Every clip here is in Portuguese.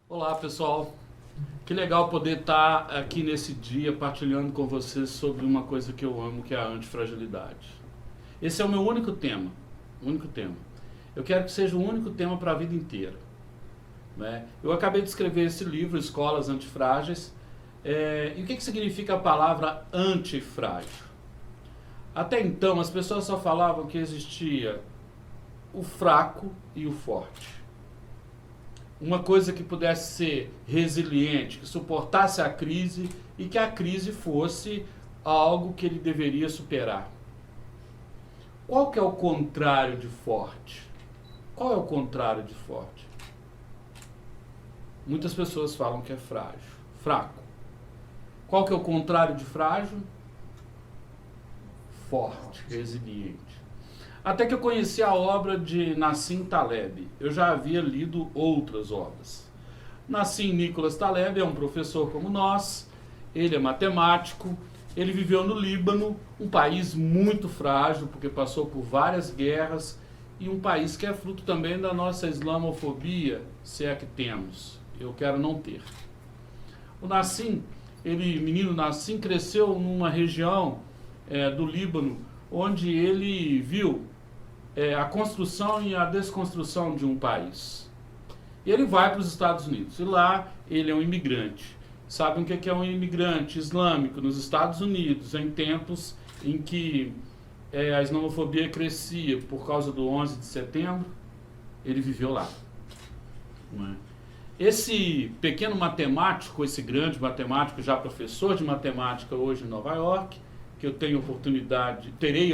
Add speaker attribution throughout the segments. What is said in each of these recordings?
Speaker 1: Olá, pessoal. Que legal poder estar aqui nesse dia partilhando com vocês sobre uma coisa que eu amo, que é a antifragilidade. Esse é o meu único tema, único tema. Eu quero que seja o único tema para a vida inteira, né? Eu acabei de escrever esse livro, Escolas Antifrágeis, e o que significa a palavra antifrágil? Até então, as pessoas só falavam que existia o fraco e o forte. Uma coisa que pudesse ser resiliente, que suportasse a crise e que a crise fosse algo que ele deveria superar. Qual que é o contrário de forte? Qual é o contrário de forte? Muitas pessoas falam que é frágil, fraco. Qual que é o contrário de frágil? Forte, resiliente. Até que eu conheci a obra de Nassim Taleb. Eu já havia lido outras obras. Nassim Nicholas Taleb é um professor como nós, ele é matemático, ele viveu no Líbano, um país muito frágil, porque passou por várias guerras, e um país que é fruto também da nossa islamofobia, se é que temos. Eu quero não ter. O Nassim, menino Nassim, cresceu numa região do Líbano, onde ele viu a construção e a desconstrução de um país. E ele vai para os Estados Unidos, e lá ele é um imigrante. Sabem o que é um imigrante islâmico nos Estados Unidos, em tempos em que a islamofobia crescia por causa do 11 de setembro? Ele viveu lá. Não é? Esse pequeno matemático, esse grande matemático, já professor de matemática hoje em Nova York, que eu terei a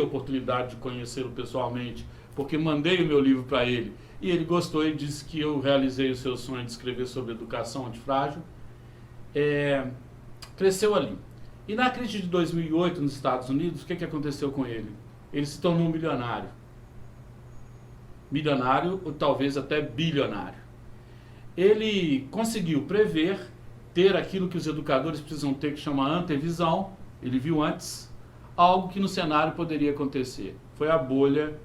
Speaker 1: oportunidade de conhecê-lo pessoalmente, porque mandei o meu livro para ele, e ele gostou e disse que eu realizei o seu sonho de escrever sobre educação antifrágil. Cresceu ali. E na crise de 2008 nos Estados Unidos, o que aconteceu com ele? Ele se tornou um milionário. Milionário, ou talvez até bilionário. Ele conseguiu prever, ter aquilo que os educadores precisam ter, que chama antevisão. Ele viu antes algo que no cenário poderia acontecer. Foi a bolha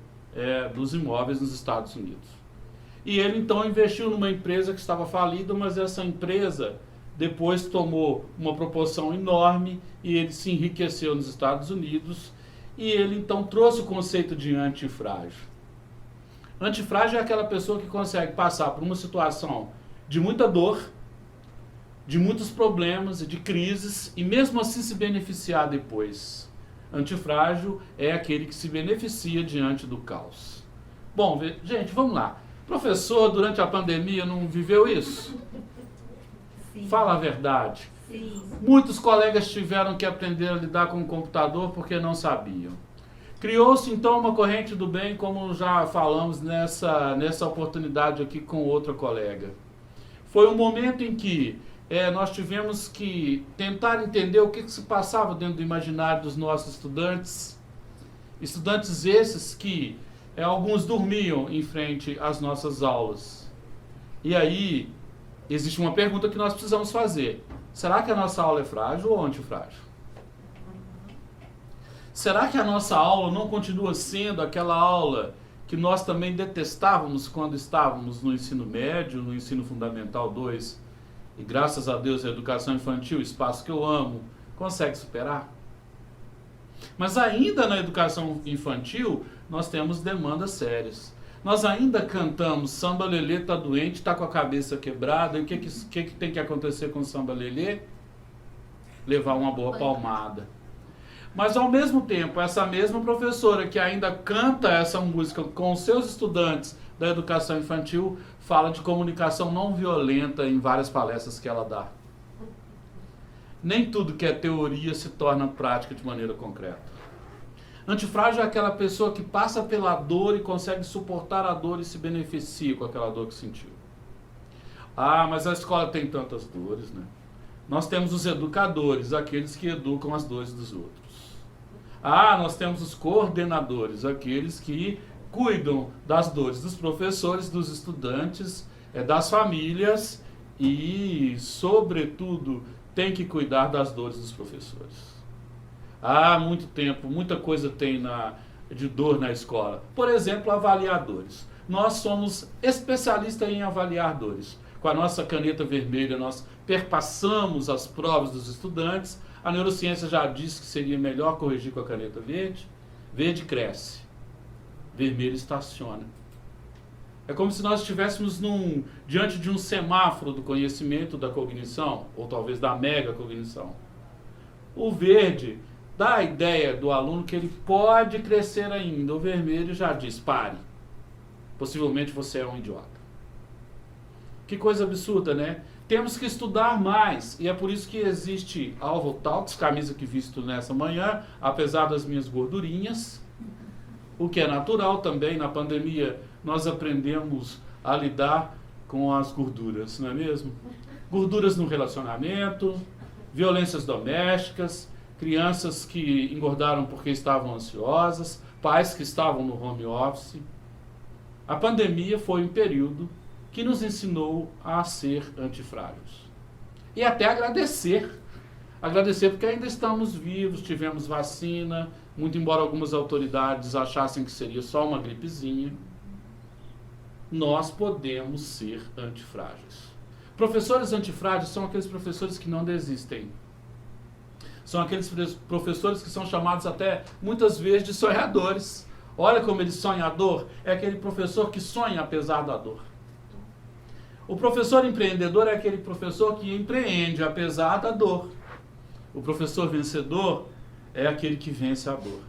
Speaker 1: dos imóveis nos Estados Unidos. E ele então investiu numa empresa que estava falida, mas essa empresa depois tomou uma proporção enorme e ele se enriqueceu nos Estados Unidos, e ele então trouxe o conceito de antifrágil. Antifrágil é aquela pessoa que consegue passar por uma situação de muita dor, de muitos problemas e de crises, e mesmo assim se beneficiar depois. Antifrágil é aquele que se beneficia diante do caos. Bom, gente, vamos lá. Professor, durante a pandemia, não viveu isso? Sim. Fala a verdade.
Speaker 2: Sim.
Speaker 1: Muitos colegas tiveram que aprender a lidar com o computador porque não sabiam. Criou-se então uma corrente do bem, como já falamos nessa oportunidade aqui com outra colega. Foi um momento em que nós tivemos que tentar entender o que se passava dentro do imaginário dos nossos estudantes. Estudantes esses que alguns dormiam em frente às nossas aulas. E aí existe uma pergunta que nós precisamos fazer. Será que a nossa aula é frágil ou antifrágil? Será que a nossa aula não continua sendo aquela aula que nós também detestávamos quando estávamos no ensino médio, no ensino fundamental 2? E graças a Deus a educação infantil, espaço que eu amo, consegue superar. Mas ainda na educação infantil, nós temos demandas sérias. Nós ainda cantamos Samba Lelê tá doente, tá com a cabeça quebrada. E o que tem que acontecer com o Samba Lelê? Levar uma boa palmada. Mas ao mesmo tempo, essa mesma professora que ainda canta essa música com os seus estudantes da educação infantil, fala de comunicação não violenta em várias palestras que ela dá. Nem tudo que é teoria se torna prática de maneira concreta. Antifrágil é aquela pessoa que passa pela dor e consegue suportar a dor e se beneficia com aquela dor que sentiu. Ah, mas a escola tem tantas dores, né? Nós temos os educadores, aqueles que educam as dores dos outros. Ah, nós temos os coordenadores, aqueles que cuidam das dores dos professores, dos estudantes, das famílias e, sobretudo, tem que cuidar das dores dos professores. Há muito tempo, muita coisa tem de dor na escola. Por exemplo, avaliadores. Nós somos especialistas em avaliar dores. com a nossa caneta vermelha nós perpassamos as provas dos estudantes, a neurociência já disse que seria melhor corrigir com a caneta verde. Verde cresce, vermelho estaciona. É como se nós estivéssemos diante de um semáforo do conhecimento, da cognição, ou talvez da mega cognição. O verde dá a ideia do aluno que ele pode crescer ainda. O vermelho já diz, pare. Possivelmente você é um idiota. Que coisa absurda, né? Temos que estudar mais. E é por isso que existe Alvo Talks, camisa que visto nessa manhã, apesar das minhas gordurinhas. O que é natural também, na pandemia, nós aprendemos a lidar com as gorduras, não é mesmo? Gorduras no relacionamento, violências domésticas, crianças que engordaram porque estavam ansiosas, pais que estavam no home office. A pandemia foi um período que nos ensinou a ser antifrágeis. E até agradecer. Agradecer porque ainda estamos vivos, tivemos vacina, muito embora algumas autoridades achassem que seria só uma gripezinha. Nós podemos ser antifrágeis. Professores antifrágeis são aqueles professores que não desistem. São aqueles professores que são chamados até, muitas vezes, de sonhadores. Olha como ele sonha a dor. É aquele professor que sonha apesar da dor. O professor empreendedor é aquele professor que empreende apesar da dor. O professor vencedor é aquele que vence a dor.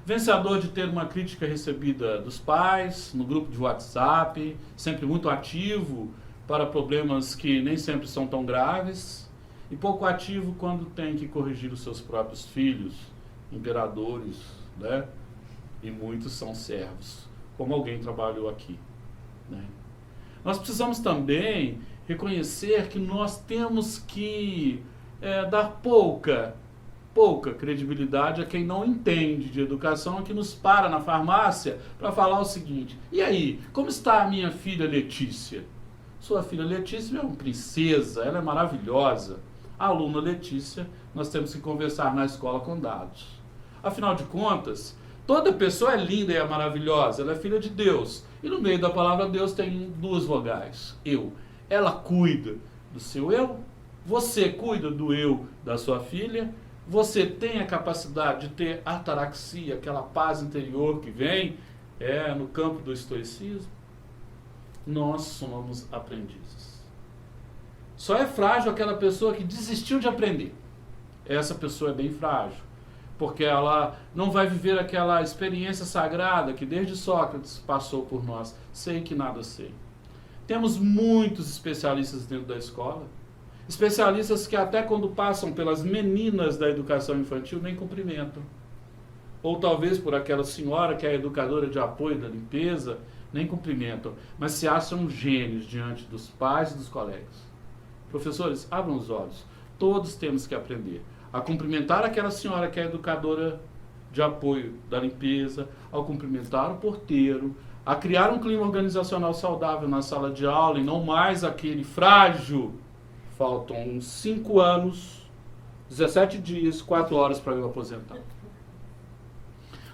Speaker 1: Vencedor de ter uma crítica recebida dos pais, no grupo de WhatsApp, sempre muito ativo para problemas que nem sempre são tão graves, e pouco ativo quando tem que corrigir os seus próprios filhos, imperadores, né? E muitos são servos, como alguém trabalhou aqui, né? Nós precisamos também reconhecer que nós temos que dar pouca credibilidade a quem não entende de educação, que nos para na farmácia para falar o seguinte: e aí, como está a minha filha Letícia? Sua filha Letícia é uma princesa, ela é maravilhosa. A aluna Letícia, nós temos que conversar na escola com dados. Afinal de contas, toda pessoa é linda e é maravilhosa, ela é filha de Deus. E no meio da palavra Deus tem duas vogais, eu. Ela cuida do seu eu, você cuida do eu da sua filha, você tem a capacidade de ter ataraxia, aquela paz interior que vem no campo do estoicismo. Nós somos aprendizes. Só é frágil aquela pessoa que desistiu de aprender. Essa pessoa é bem frágil, porque ela não vai viver aquela experiência sagrada que desde Sócrates passou por nós. Sei que nada sei. Temos muitos especialistas dentro da escola, especialistas que até quando passam pelas meninas da educação infantil nem cumprimentam. Ou talvez por aquela senhora que é a educadora de apoio da limpeza, nem cumprimentam, mas se acham gênios diante dos pais e dos colegas. Professores, abram os olhos. Todos temos que aprender a cumprimentar aquela senhora que é educadora de apoio da limpeza, ao cumprimentar o porteiro, a criar um clima organizacional saudável na sala de aula e não mais aquele frágil. Faltam uns 5 anos, 17 dias, 4 horas para eu aposentar.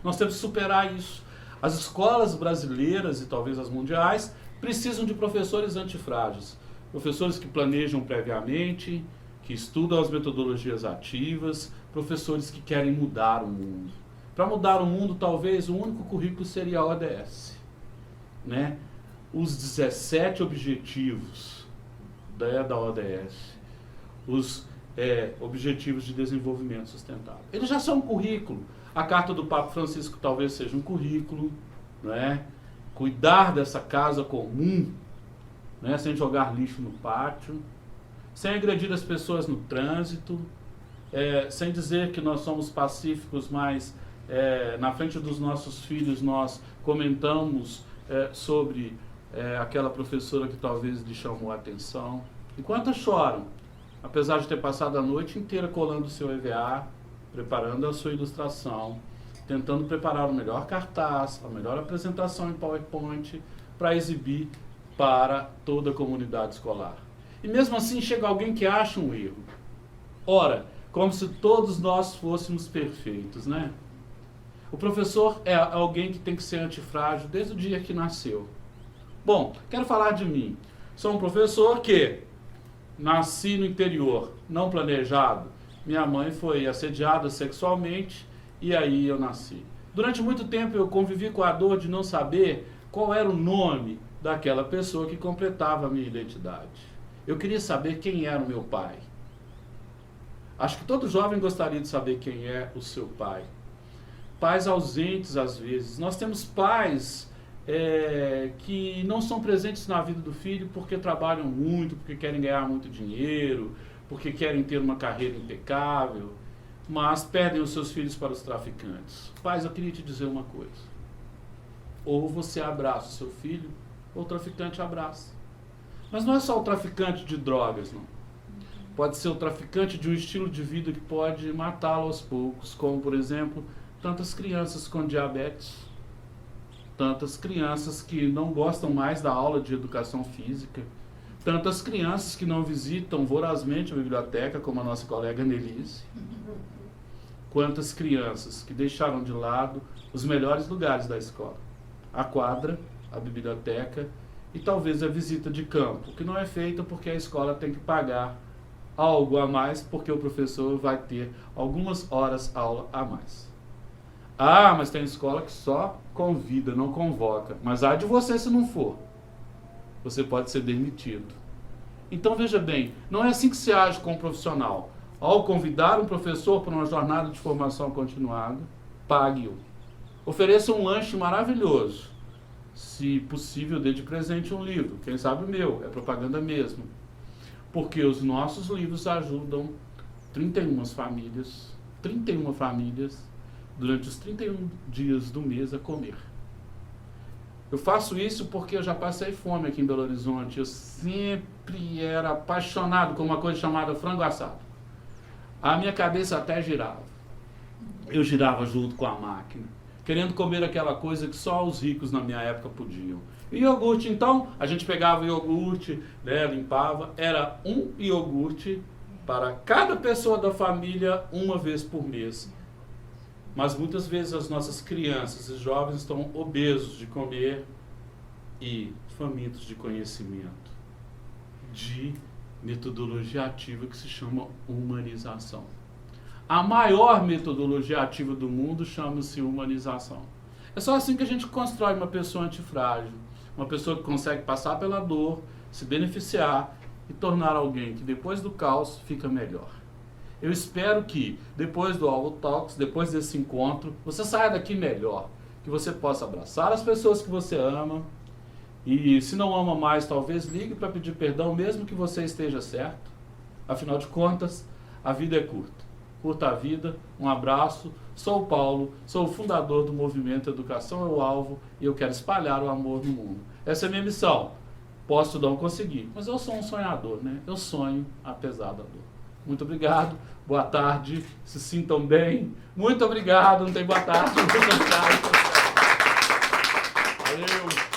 Speaker 1: Nós temos que superar isso. As escolas brasileiras e talvez as mundiais precisam de professores antifrágeis. Professores que planejam previamente, que estudam as metodologias ativas, professores que querem mudar o mundo. Para mudar o mundo, talvez o único currículo seria a ODS, né? Os 17 objetivos da ODS, os Objetivos de Desenvolvimento Sustentável. Eles já são um currículo. A Carta do Papa Francisco talvez seja um currículo, né? Cuidar dessa casa comum, né? Sem jogar lixo no pátio, sem agredir as pessoas no trânsito, sem dizer que nós somos pacíficos, mas na frente dos nossos filhos nós comentamos sobre aquela professora que talvez lhe chamou a atenção. E quantas choram, apesar de ter passado a noite inteira colando o seu EVA, preparando a sua ilustração, tentando preparar o melhor cartaz, a melhor apresentação em PowerPoint para exibir para toda a comunidade escolar. E mesmo assim chega alguém que acha um erro. Ora, como se todos nós fôssemos perfeitos, né? O professor é alguém que tem que ser antifrágil desde o dia que nasceu. Bom, quero falar de mim. Sou um professor que nasci no interior, não planejado. Minha mãe foi assediada sexualmente e aí eu nasci. Durante muito tempo eu convivi com a dor de não saber qual era o nome daquela pessoa que completava a minha identidade. Eu queria saber quem era o meu pai. Acho que todo jovem gostaria de saber quem é o seu pai. Pais ausentes às vezes. Nós temos pais que não são presentes na vida do filho porque trabalham muito, porque querem ganhar muito dinheiro, porque querem ter uma carreira impecável, mas perdem os seus filhos para os traficantes. Pais, eu queria te dizer uma coisa. Ou você abraça o seu filho, ou o traficante abraça. Mas não é só o traficante de drogas, não. Pode ser o traficante de um estilo de vida que pode matá-lo aos poucos, como, por exemplo, tantas crianças com diabetes, tantas crianças que não gostam mais da aula de educação física, tantas crianças que não visitam vorazmente a biblioteca, como a nossa colega Nelise. Quantas crianças que deixaram de lado os melhores lugares da escola, a quadra, a biblioteca e talvez a visita de campo, que não é feita porque a escola tem que pagar algo a mais, porque o professor vai ter algumas horas aula a mais. Ah, mas tem escola que só convida, não convoca. Mas ai de você se não for. Você pode ser demitido. Então veja bem, não é assim que se age com um profissional. Ao convidar um professor para uma jornada de formação continuada, pague-o. Ofereça um lanche maravilhoso. Se possível, dê de presente um livro. Quem sabe o meu, é propaganda mesmo. Porque os nossos livros ajudam 31 famílias, durante os 31 dias do mês a comer. Eu faço isso porque eu já passei fome aqui em Belo Horizonte. Eu sempre era apaixonado com uma coisa chamada frango assado. A minha cabeça até girava. Eu girava junto com a máquina, querendo comer aquela coisa que só os ricos na minha época podiam. E iogurte, então, a gente pegava o iogurte, né, limpava, era um iogurte para cada pessoa da família uma vez por mês. Mas muitas vezes as nossas crianças e jovens estão obesos de comer e famintos de conhecimento, de metodologia ativa que se chama humanização. A maior metodologia ativa do mundo chama-se humanização. É só assim que a gente constrói uma pessoa antifrágil, uma pessoa que consegue passar pela dor, se beneficiar e tornar alguém que depois do caos fica melhor. Eu espero que, depois do Alvo Talks, depois desse encontro, você saia daqui melhor. Que você possa abraçar as pessoas que você ama. E se não ama mais, talvez ligue para pedir perdão, mesmo que você esteja certo. Afinal de contas, a vida é curta. Curta a vida, um abraço. Sou o Paulo, sou o fundador do movimento Educação é o Alvo e eu quero espalhar o amor no mundo. Essa é a minha missão. Posso não conseguir, mas eu sou um sonhador, né? Eu sonho apesar da dor. Muito obrigado, boa tarde, se sintam bem. Muito obrigado, não tem boa tarde, muito obrigado. Valeu.